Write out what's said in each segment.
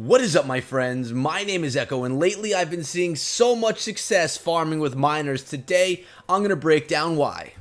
What is up, my friends? My name is Echo, and lately I've been seeing so much success farming with miners. Today, I'm going to break down why.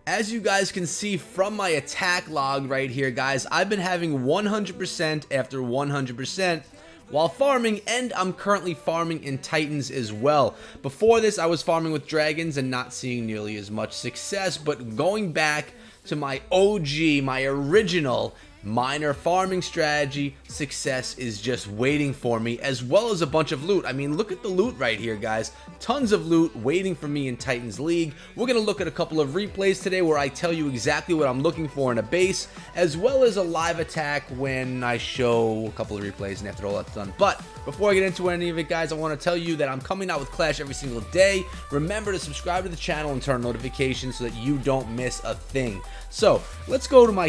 As you guys can see from my attack log right here, guys, I've been having 100% after 100% while farming, and I'm currently farming in Titans as well. Before this, I was farming with Dragons and not seeing nearly as much success, but going back to my OG, my original miner farming strategy, success is just waiting for me, as well as a bunch of loot. I mean, look at the loot right here, guys. Tons of loot waiting for me in Titans League. We're going to look at a couple of replays today where I tell you exactly what I'm looking for in a base, as well as a live attack when I show a couple of replays and after all that's done. But before I get into any of it, guys, I want to tell you that I'm coming out with Clash every single day. Remember to subscribe to the channel and turn on notifications so that you don't miss a thing. So let's go to my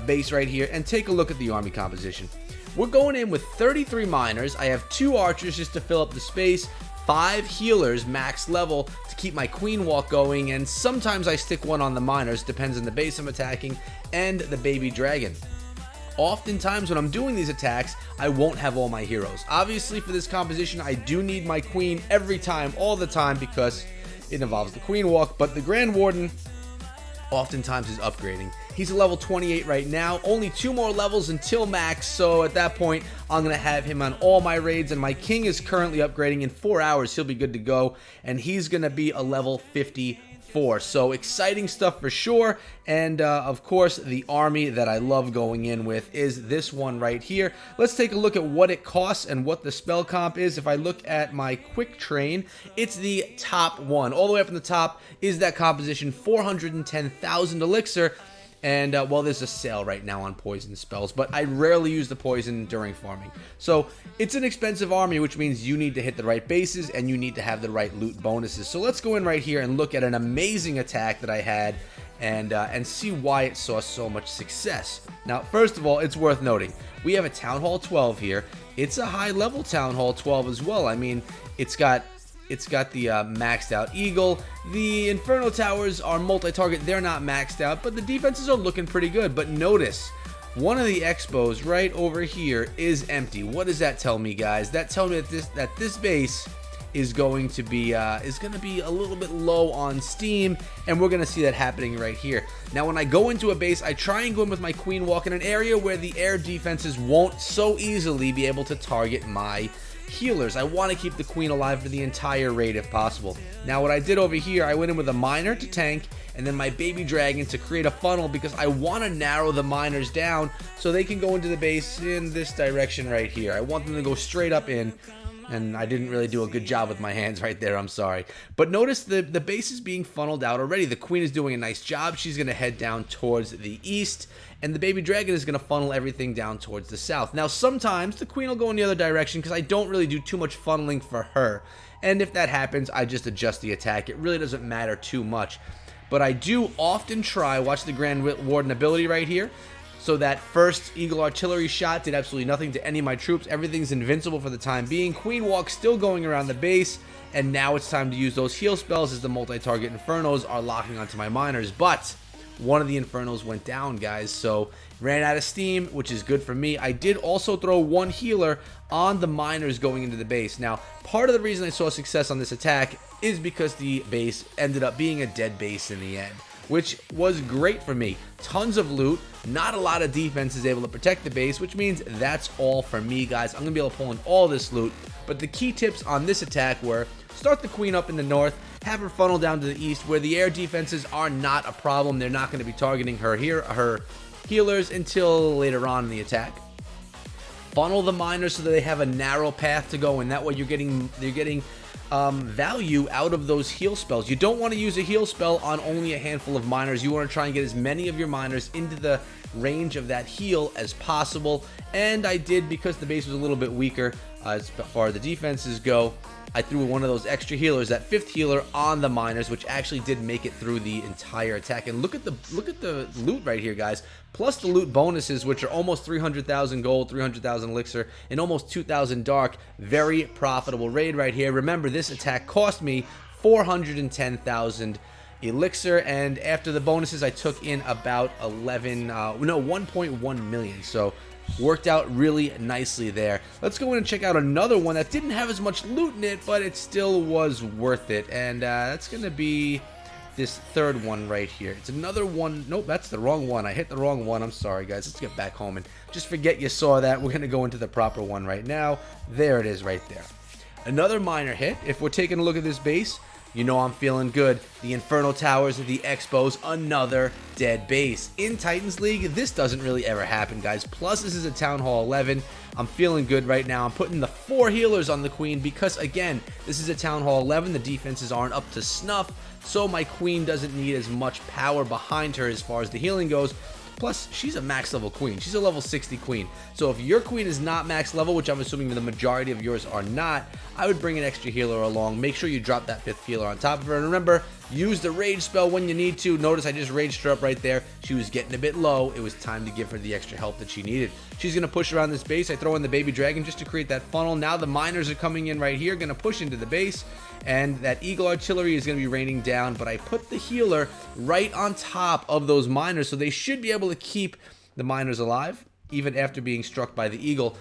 base right here and take a look at the army composition. We're going in with 33 miners. I have 2 archers just to fill up the space, 5 healers max level to keep my queen walk going, and sometimes I stick one on the miners, depends on the base I'm attacking, and the baby dragon. Oftentimes when I'm doing these attacks, I won't have all my heroes. Obviously for this composition, I do need my queen every time, all the time, because it involves the queen walk, but the Grand Warden oftentimes is upgrading. He's a level 28 right now, only 2 more levels until max, so at that point I'm going to have him on all my raids, and my king is currently upgrading. In 4 hours he'll be good to go, and he's going to be a level 54. So exciting stuff for sure. And of course the army that I love going in with is this one right here. Let's take a look at what it costs and what the spell comp is. If I look at my quick train, it's the top one. All the way up in the top is that composition, 410,000 elixir. And, well, there's a sale right now on poison spells, but I rarely use the poison during farming. So it's an expensive army, which means you need to hit the right bases and you need to have the right loot bonuses. So let's go in right here and look at an amazing attack that I had and see why it saw so much success. Now, first of all, it's worth noting, we have a Town Hall 12 here. It's a high-level Town Hall 12 as well. I mean, it's got the maxed out eagle. The Inferno Towers are multi-target. They're not maxed out, but the defenses are looking pretty good. But notice, one of the expos right over here is empty. What does that tell me, guys? That tells me that this base is going to be a little bit low on steam, and we're going to see that happening right here. Now, when I go into a base, I try and go in with my queen walk in an area where the air defenses won't so easily be able to target my healers. I want to keep the queen alive for the entire raid if possible. Now what I did over here, I went in with a miner to tank and then my baby dragon to create a funnel, because I want to narrow the miners down so they can go into the base in this direction right here. I want them to go straight up in, and I didn't really do a good job with my hands right there, I'm sorry. But notice the base is being funneled out already. The queen is doing a nice job. She's going to head down towards the east, and the baby dragon is going to funnel everything down towards the south. Now sometimes the queen will go in the other direction because I don't really do too much funneling for her. And if that happens, I just adjust the attack. It really doesn't matter too much. But I do often try, watch the Grand Warden ability right here. So that first Eagle Artillery shot did absolutely nothing to any of my troops. Everything's invincible for the time being. Queen Walk still going around the base. And now it's time to use those heal spells as the multi-target Infernos are locking onto my miners. But one of the Infernos went down, guys, so ran out of steam, which is good for me. I did also throw one healer on the miners going into the base. Now, part of the reason I saw success on this attack is because the base ended up being a dead base in the end, which was great for me. Tons of loot, not a lot of defense is able to protect the base, which means that's all for me, guys. I'm going to be able to pull in all this loot, but the key tips on this attack were: start the queen up in the north, have her funnel down to the east where the air defenses are not a problem. They're not going to be targeting her healers until later on in the attack. Funnel the miners so that they have a narrow path to go, and that way you're getting value out of those heal spells. You don't want to use a heal spell on only a handful of miners. You want to try and get as many of your miners into the range of that heal as possible, and I did, because the base was a little bit weaker as far as the defenses go. I threw one of those extra healers, that 5th healer, on the miners, which actually did make it through the entire attack. And look at the loot right here, guys. Plus the loot bonuses, which are almost 300,000 gold, 300,000 elixir, and almost 2,000 dark. Very profitable raid right here. Remember, this attack cost me 410,000 elixir, and after the bonuses I took in about 1.1 million, so worked out really nicely there. Let's go in and check out another one that didn't have as much loot in it, but it still was worth it, and that's gonna be this third one right here. It's another one. Nope, that's the wrong one. I hit the wrong one. I'm sorry, guys. Let's get back home and just forget you saw that. We're gonna go into the proper one right now. There it is right there. Another minor hit. If we're taking a look at this base, you know I'm feeling good. The Infernal Towers of the Expos, another dead base. In Titans League, this doesn't really ever happen, guys. Plus, this is a Town Hall 11. I'm feeling good right now. I'm putting the 4 healers on the Queen because, again, this is a Town Hall 11. The defenses aren't up to snuff, so my Queen doesn't need as much power behind her as far as the healing goes. Plus, she's a max level queen. She's a level 60 queen. So if your queen is not max level, which I'm assuming the majority of yours are not, I would bring an extra healer along. Make sure you drop that 5th healer on top of her. And remember, use the rage spell when you need to. Notice I just raged her up right there. She was getting a bit low. It was time to give her the extra help that she needed. She's going to push around this base. I throw in the baby dragon just to create that funnel. Now the miners are coming in right here, going to push into the base. And that eagle artillery is going to be raining down, but I put the healer right on top of those miners, so they should be able to keep the miners alive, even after being struck by the eagle.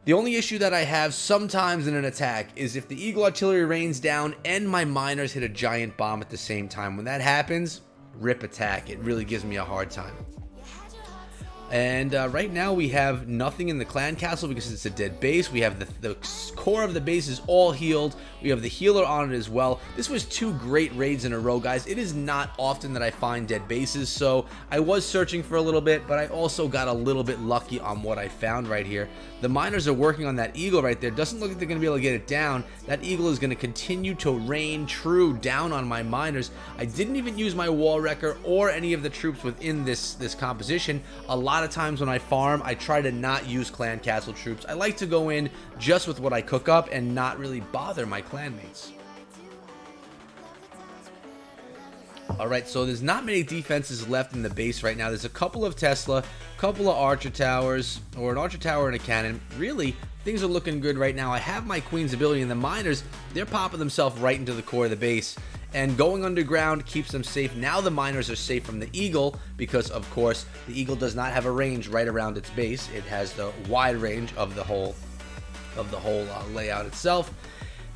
The only issue that I have sometimes in an attack is if the eagle artillery rains down and my miners hit a giant bomb at the same time. When that happens, rip attack. It really gives me a hard time. And right now we have nothing in the clan castle because it's a dead base. We have the core of the base is all healed. We have the healer on it as well. This was 2 great raids in a row, guys. It is not often that I find dead bases, so I was searching for a little bit, but I also got a little bit lucky on what I found right here. The miners are working on that eagle right there. Doesn't look like they're going to be able to get it down. That eagle is going to continue to rain true down on my miners. I didn't even use my wall wrecker or any of the troops within this composition. A lot of times when I farm, I try to not use clan castle troops. I like to go in just with what I cook up and not really bother my clanmates. Alright, so there's not many defenses left in the base right now. There's a couple of Tesla, couple of Archer Towers, or an Archer Tower and a cannon. Really, things are looking good right now. I have my Queen's ability, and the miners, they're popping themselves right into the core of the base. And going underground keeps them safe. Now the miners are safe from the eagle because, of course, the eagle does not have a range right around its base. It has the wide range of the whole layout itself.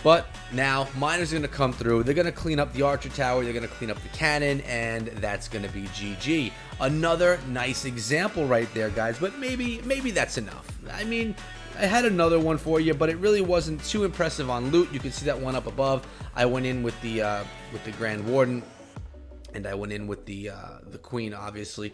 But now miners are going to come through. They're going to clean up the Archer Tower. They're going to clean up the cannon, and that's going to be GG. Another nice example right there, guys. But maybe that's enough. I mean, I had another one for you, but it really wasn't too impressive on loot. You can see that one up above. I went in with the Grand Warden, and I went in with the Queen, obviously.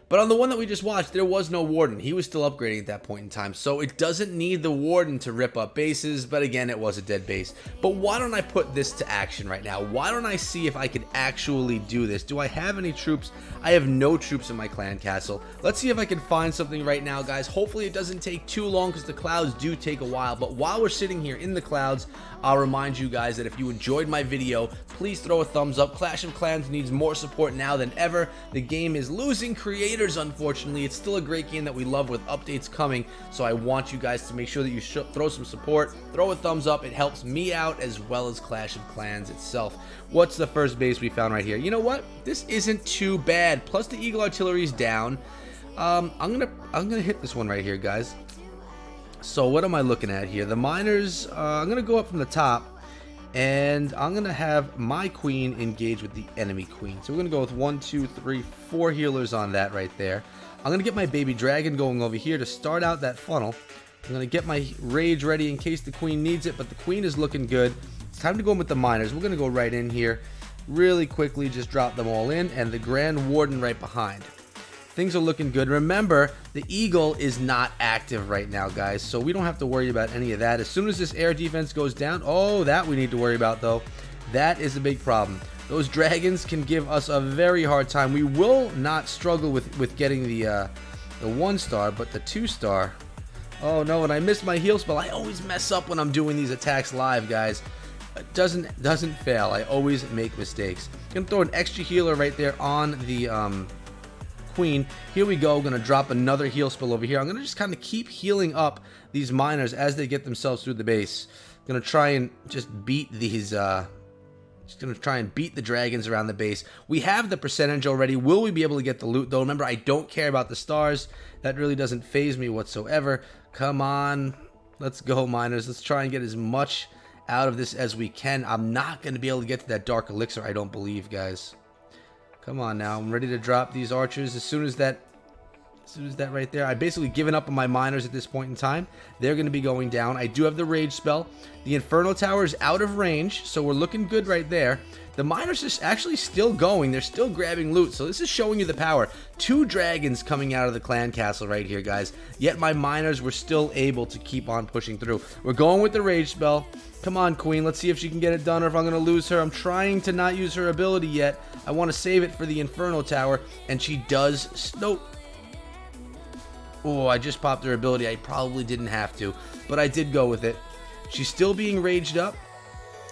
But on the one that we just watched, there was no Warden. He was still upgrading at that point in time. So it doesn't need the Warden to rip up bases. But again, it was a dead base. But why don't I put this to action right now? Why don't I see if I could actually do this? Do I have any troops? I have no troops in my clan castle. Let's see if I can find something right now, guys. Hopefully it doesn't take too long because the clouds do take a while. But while we're sitting here in the clouds, I'll remind you guys that if you enjoyed my video, please throw a thumbs up. Clash of Clans needs more support now than ever. The game is losing creators, unfortunately. It's still a great game that we love with updates coming, so I want you guys to make sure that you throw some support, throw a thumbs up. It helps me out as well as Clash of Clans itself. What's the first base we found right here? You know what? This isn't too bad. Plus the Eagle Artillery is down. I'm gonna hit this one right here, guys. So what am I looking at here? The miners, I'm gonna go up from the top, and I'm gonna have my Queen engage with the enemy Queen. So we're gonna go with 1, 2, 3, 4 healers on that right there. I'm gonna get my baby dragon going over here to start out that funnel. I'm gonna get my rage ready in case the Queen needs it, but the Queen is looking good. It's time to go in with the miners. We're gonna go right in here really quickly, just drop them all in, and the Grand Warden right behind. Things are looking good. Remember, the Eagle is not active right now, guys, so we don't have to worry about any of that. As soon as this air defense goes down, oh, that we need to worry about, though. That is a big problem. Those dragons can give us a very hard time. We will not struggle with getting the 1-star, but the 2-star. Oh, no, and I missed my heal spell. I always mess up when I'm doing these attacks live, guys. It doesn't fail. I always make mistakes. I'm going to throw an extra healer right there on the Queen. Here we go. Gonna drop another heal spell over here. I'm gonna just kind of keep healing up these miners as they get themselves through the base. Gonna try and just beat these Just going to try and beat the dragons around the base. We have the percentage already. Will we be able to get the loot, though? Remember, I don't care about the stars. That really doesn't faze me whatsoever. Come on. Let's go, miners. Let's try and get as much out of this as we can. I'm not going to be able to get to that dark elixir, I don't believe, guys. Come on now. I'm ready to drop these archers as soon as that right there. I've basically given up on my miners at this point in time. They're going to be going down. I do have the rage spell. The Inferno Tower is out of range, so we're looking good right there. The miners are actually still going. They're still grabbing loot, so this is showing you the power. 2 dragons coming out of the clan castle right here, guys. Yet my miners were still able to keep on pushing through. We're going with the rage spell. Come on, Queen. Let's see if she can get it done or if I'm going to lose her. I'm trying to not use her ability yet. I want to save it for the Inferno Tower, and she does. Nope. Oh, I just popped her ability. I probably didn't have to, but I did go with it. She's still being raged up.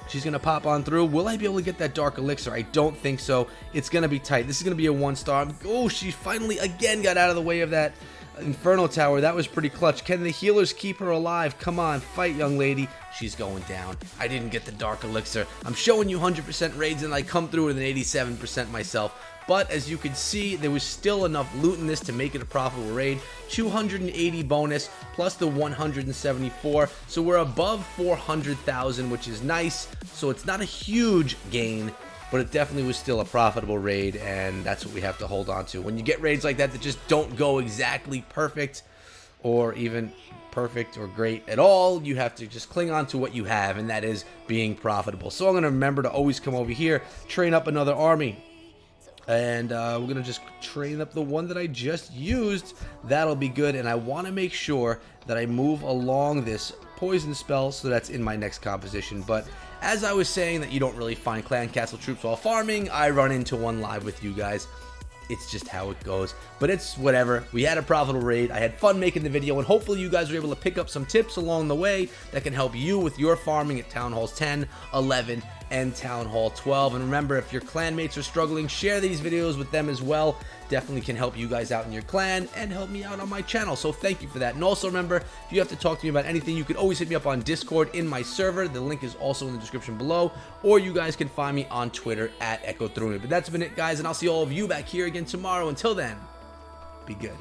She's going to pop on through. Will I be able to get that dark elixir? I don't think so. It's going to be tight. This is going to be a 1-star. Oh, she finally again got out of the way of that Inferno Tower. That was pretty clutch. Can the healers keep her alive? Come on, fight, young lady. She's going down. I didn't get the dark elixir. I'm showing you 100% raids, and I come through with an 87% myself. But as you can see, there was still enough loot in this to make it a profitable raid. 280 bonus plus the 174. So we're above 400,000, which is nice. So it's not a huge gain, but it definitely was still a profitable raid, and that's what we have to hold on to. When you get raids like that just don't go exactly perfect or even perfect or great at all, you have to just cling on to what you have, and that is being profitable. So I'm going to remember to always come over here, train up another army. And we're going to just train up the one that I just used. That'll be good. And I want to make sure that I move along this poison spell, so that's in my next composition. But as I was saying that you don't really find clan castle troops while farming, I run into one live with you guys. It's just how it goes, but it's whatever. We had a profitable raid. I had fun making the video, and hopefully you guys were able to pick up some tips along the way that can help you with your farming at Town Halls 10, 11, and Town Hall 12. And remember, if your clanmates are struggling, share these videos with them as well. Definitely can help you guys out in your clan and help me out on my channel, so thank you for that. And also remember, if you have to talk to me about anything, you can always hit me up on Discord in my server. The link is also in the description below, or you guys can find me on Twitter at EchoThruMe. But that's been it, guys, and I'll see all of you back here again tomorrow. Until then, be good.